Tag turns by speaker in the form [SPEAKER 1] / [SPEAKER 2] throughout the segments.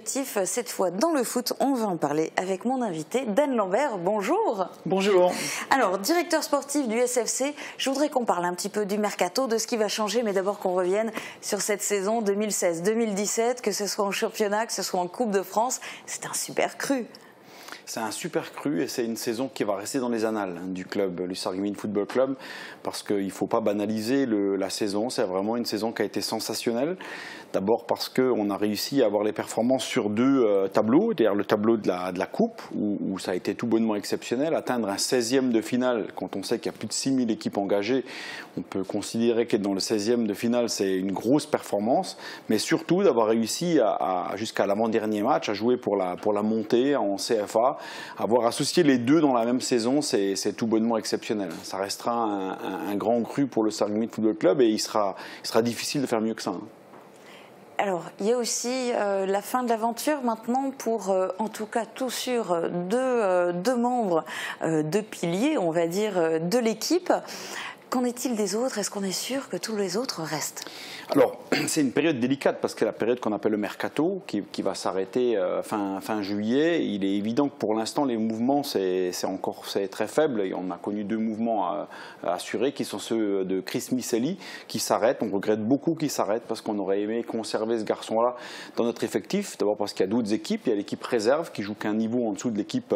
[SPEAKER 1] effectif, cette fois dans le foot. On va en parler avec mon invité, Dan Lambert. Bonjour.
[SPEAKER 2] Bonjour.
[SPEAKER 1] Alors, directeur sportif du SFC, je voudrais qu'on parle un petit peu du mercato, de ce qui va changer, mais d'abord qu'on revienne sur cette saison 2016-2017, que ce soit en championnat, que ce soit en Coupe de France. C'est un super cru.
[SPEAKER 2] C'est un super cru et c'est une saison qui va rester dans les annales du club, le Sarreguemines Football Club, parce qu'il ne faut pas banaliser la saison. C'est vraiment une saison qui a été sensationnelle. D'abord parce qu'on a réussi à avoir les performances sur deux tableaux, c'est-à-dire le tableau de la Coupe, où ça a été tout bonnement exceptionnel. Atteindre un 16e de finale, quand on sait qu'il y a plus de 6000 équipes engagées, on peut considérer qu'être dans le 16e de finale, c'est une grosse performance. Mais surtout d'avoir réussi jusqu'à l'avant-dernier match à jouer pour la montée en CFA. Avoir associé les deux dans la même saison, c'est tout bonnement exceptionnel. Ça restera un grand cru pour le Sarreguemines Football Club et il sera difficile de faire mieux que ça.
[SPEAKER 1] Alors, il y a aussi la fin de l'aventure maintenant pour, en tout cas, tout sûr, deux membres, deux piliers, on va dire, de l'équipe. Qu'en est-il des autres? Est-ce qu'on est sûr que tous les autres restent?
[SPEAKER 2] Alors, c'est une période délicate parce que la période qu'on appelle le mercato, qui va s'arrêter fin juillet, il est évident que pour l'instant, les mouvements, c'est très faible. Et on a connu deux mouvements assurés qui sont ceux de Chris Misselli qui s'arrête. On regrette beaucoup qu'il s'arrête parce qu'on aurait aimé conserver ce garçon-là dans notre effectif. D'abord parce qu'il y a d'autres équipes. Il y a l'équipe réserve qui joue qu'un niveau en dessous de l'équipe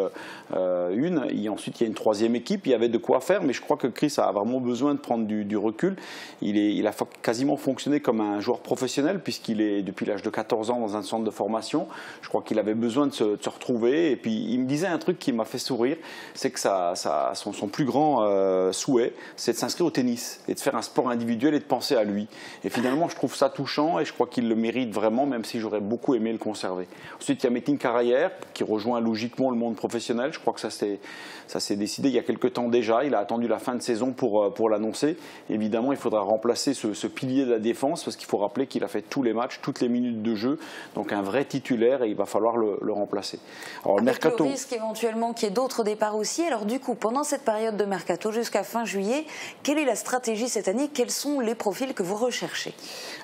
[SPEAKER 2] 1. Et ensuite, il y a une troisième équipe. Il y avait de quoi faire, mais je crois que Chris a vraiment besoin de prendre du recul. Il a quasiment fonctionné comme un joueur professionnel puisqu'il est depuis l'âge de 14 ans dans un centre de formation. Je crois qu'il avait besoin de se retrouver. Et puis il me disait un truc qui m'a fait sourire, c'est que son plus grand souhait, c'est de s'inscrire au tennis et de faire un sport individuel et de penser à lui. Et finalement, je trouve ça touchant et je crois qu'il le mérite vraiment, même si j'aurais beaucoup aimé le conserver. Ensuite, il y a Metin Karayer qui rejoint logiquement le monde professionnel. Je crois que ça s'est décidé il y a quelques temps déjà. Il a attendu la fin de saison pour l'annoncer. Évidemment, il faudra remplacer ce pilier de la défense parce qu'il faut rappeler qu'il a fait tous les matchs, toutes les minutes de jeu, donc un vrai titulaire et il va falloir le remplacer. Alors,
[SPEAKER 1] avec
[SPEAKER 2] mercato,
[SPEAKER 1] le risque éventuellement qu'il y ait d'autres départs aussi. Alors du coup, pendant cette période de mercato jusqu'à fin juillet, quelle est la stratégie cette année? Quels sont les profils que vous recherchez?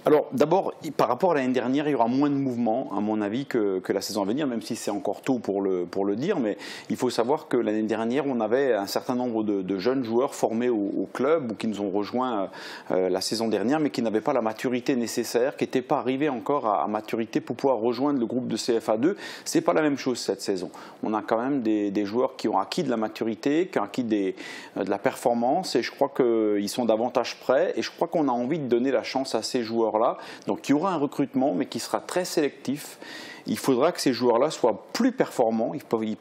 [SPEAKER 2] Alors d'abord, par rapport à l'année dernière, il y aura moins de mouvements, à mon avis, que la saison à venir, même si c'est encore tôt pour le dire. Mais il faut savoir que l'année dernière, on avait un certain nombre de jeunes joueurs formés au club ou qui nous ont rejoints la saison dernière, mais qui n'avaient pas la maturité nécessaire, qui n'étaient pas arrivés encore à maturité pour pouvoir rejoindre le groupe de CFA2. C'est pas la même chose cette saison. On a quand même des joueurs qui ont acquis de la maturité, qui ont acquis de la performance, et je crois qu'ils sont davantage prêts. Et je crois qu'on a envie de donner la chance à ces joueurs-là. Donc il y aura un recrutement, mais qui sera très sélectif. Il faudra que ces joueurs-là soient plus performants.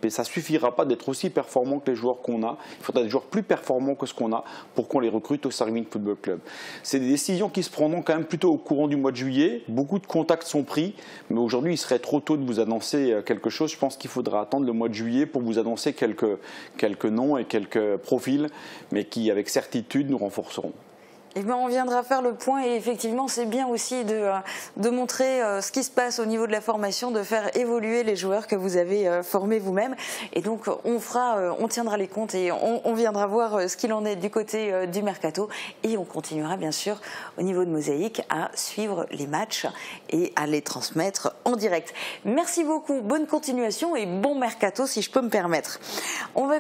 [SPEAKER 2] Ça ne suffira pas d'être aussi performants que les joueurs qu'on a. Il faudra des joueurs plus performants que ce qu'on a pour qu'on les recrute au Sarreguemines Football Club. C'est des décisions qui se prendront quand même plutôt au courant du mois de juillet. Beaucoup de contacts sont pris, mais aujourd'hui, il serait trop tôt de vous annoncer quelque chose. Je pense qu'il faudra attendre le mois de juillet pour vous annoncer quelques noms et quelques profils, mais qui, avec certitude, nous renforceront.
[SPEAKER 1] Eh bien, on viendra faire le point et effectivement c'est bien aussi de montrer ce qui se passe au niveau de la formation, de faire évoluer les joueurs que vous avez formés vous-même. Et donc on tiendra les comptes et on viendra voir ce qu'il en est du côté du mercato et on continuera bien sûr au niveau de Mosaïque à suivre les matchs et à les transmettre en direct. Merci beaucoup, bonne continuation et bon mercato si je peux me permettre. On va